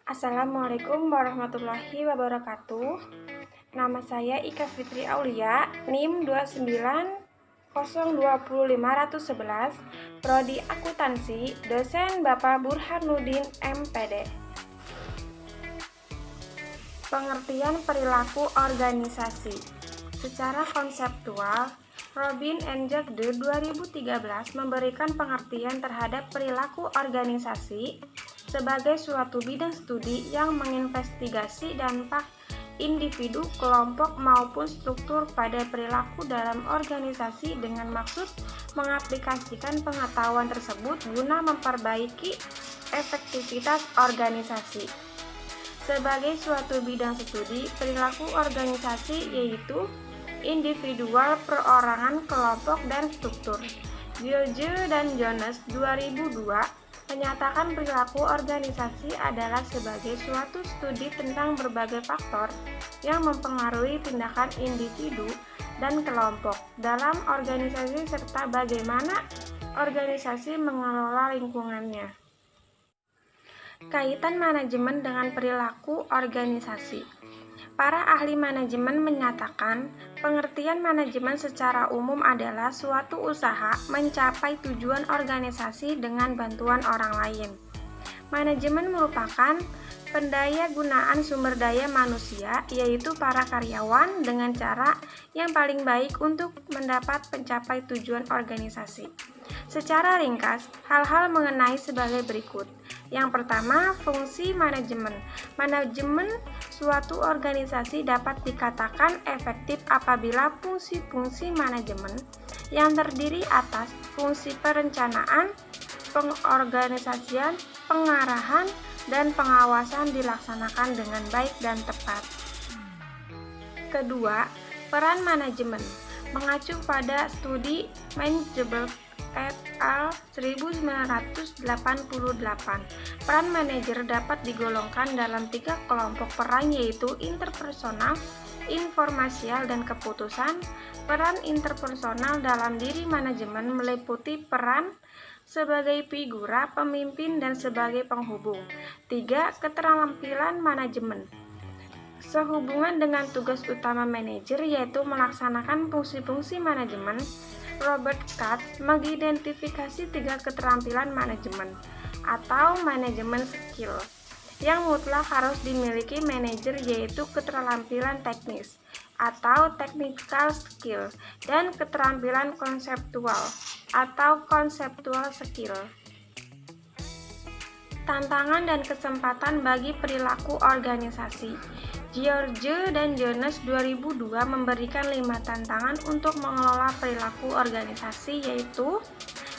Assalamualaikum warahmatullahi wabarakatuh. Nama saya Ika Fitri Aulia, NIM 2902511, Prodi Akuntansi, dosen Bapak Burhanuddin MPD. Pengertian perilaku organisasi. Secara konseptual, Robin and Jagde 2013 memberikan pengertian terhadap perilaku organisasi sebagai suatu bidang studi yang menginvestigasi dampak individu, kelompok, maupun struktur pada perilaku dalam organisasi dengan maksud mengaplikasikan pengetahuan tersebut guna memperbaiki efektivitas organisasi. Sebagai suatu bidang studi, perilaku organisasi yaitu individual, perorangan, kelompok, dan struktur. Gilge dan Jones 2002 menyatakan perilaku organisasi adalah sebagai suatu studi tentang berbagai faktor yang mempengaruhi tindakan individu dan kelompok dalam organisasi serta bagaimana organisasi mengelola lingkungannya. Kaitan manajemen dengan perilaku organisasi. Para ahli manajemen menyatakan pengertian manajemen secara umum adalah suatu usaha mencapai tujuan organisasi dengan bantuan orang lain. Manajemen merupakan pendaya gunaan sumber daya manusia, yaitu para karyawan, dengan cara yang paling baik untuk mendapat mencapai tujuan organisasi. Secara ringkas, hal-hal mengenai sebagai berikut. Yang pertama, fungsi manajemen. Manajemen suatu organisasi dapat dikatakan efektif apabila fungsi-fungsi manajemen yang terdiri atas fungsi perencanaan, pengorganisasian, pengarahan, dan pengawasan dilaksanakan dengan baik dan tepat. Kedua, peran manajemen. Mengacu pada studi Manageable et al. 1988, peran manajer dapat digolongkan dalam 3 kelompok peran, yaitu interpersonal, informasial, dan keputusan. Peran interpersonal dalam diri manajemen meliputi peran sebagai figura, pemimpin, dan sebagai penghubung. 3. Keterampilan manajemen. Sehubungan dengan tugas utama manajer, yaitu melaksanakan fungsi-fungsi manajemen, Robert Katz mengidentifikasi 3 keterampilan manajemen atau manajemen skill yang mutlak harus dimiliki manajer, yaitu keterampilan teknis atau technical skill dan keterampilan konseptual atau conceptual skill. Tantangan dan kesempatan bagi perilaku organisasi. Gilge dan Jones 2002 memberikan 5 tantangan untuk mengelola perilaku organisasi, yaitu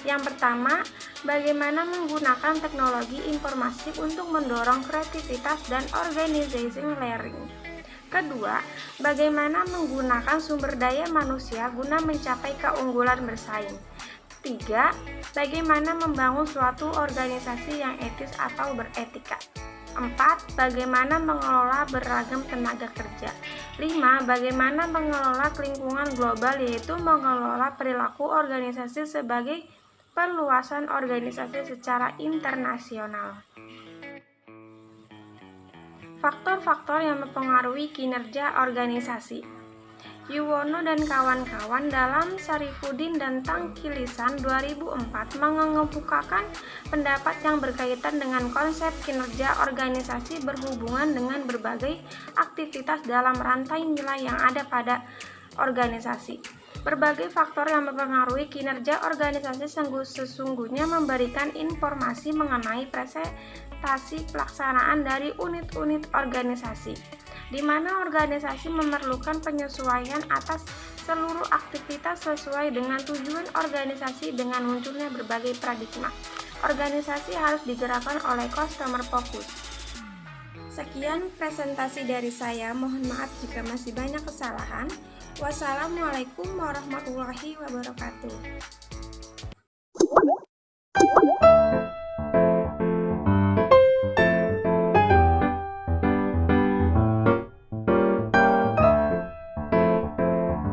yang pertama, bagaimana menggunakan teknologi informasi untuk mendorong kreativitas dan organizing learning. Kedua, bagaimana menggunakan sumber daya manusia guna mencapai keunggulan bersaing. 3. Bagaimana membangun suatu organisasi yang etis atau beretika. 4. Bagaimana mengelola beragam tenaga kerja. 5. Bagaimana mengelola lingkungan global, yaitu mengelola perilaku organisasi sebagai perluasan organisasi secara internasional. Faktor-faktor yang mempengaruhi kinerja organisasi. Yuwono dan kawan-kawan dalam Sarifudin dan Tangkilisan 2004 mengemukakan pendapat yang berkaitan dengan konsep kinerja organisasi berhubungan dengan berbagai aktivitas dalam rantai nilai yang ada pada organisasi. Berbagai faktor yang mempengaruhi kinerja organisasi sesungguhnya memberikan informasi mengenai presentasi pelaksanaan dari unit-unit organisasi, di mana organisasi memerlukan penyesuaian atas seluruh aktivitas sesuai dengan tujuan organisasi. Dengan munculnya berbagai paradigma, organisasi harus digerakkan oleh customer focus. Sekian presentasi dari saya, mohon maaf jika masih banyak kesalahan. Wassalamualaikum warahmatullahi wabarakatuh.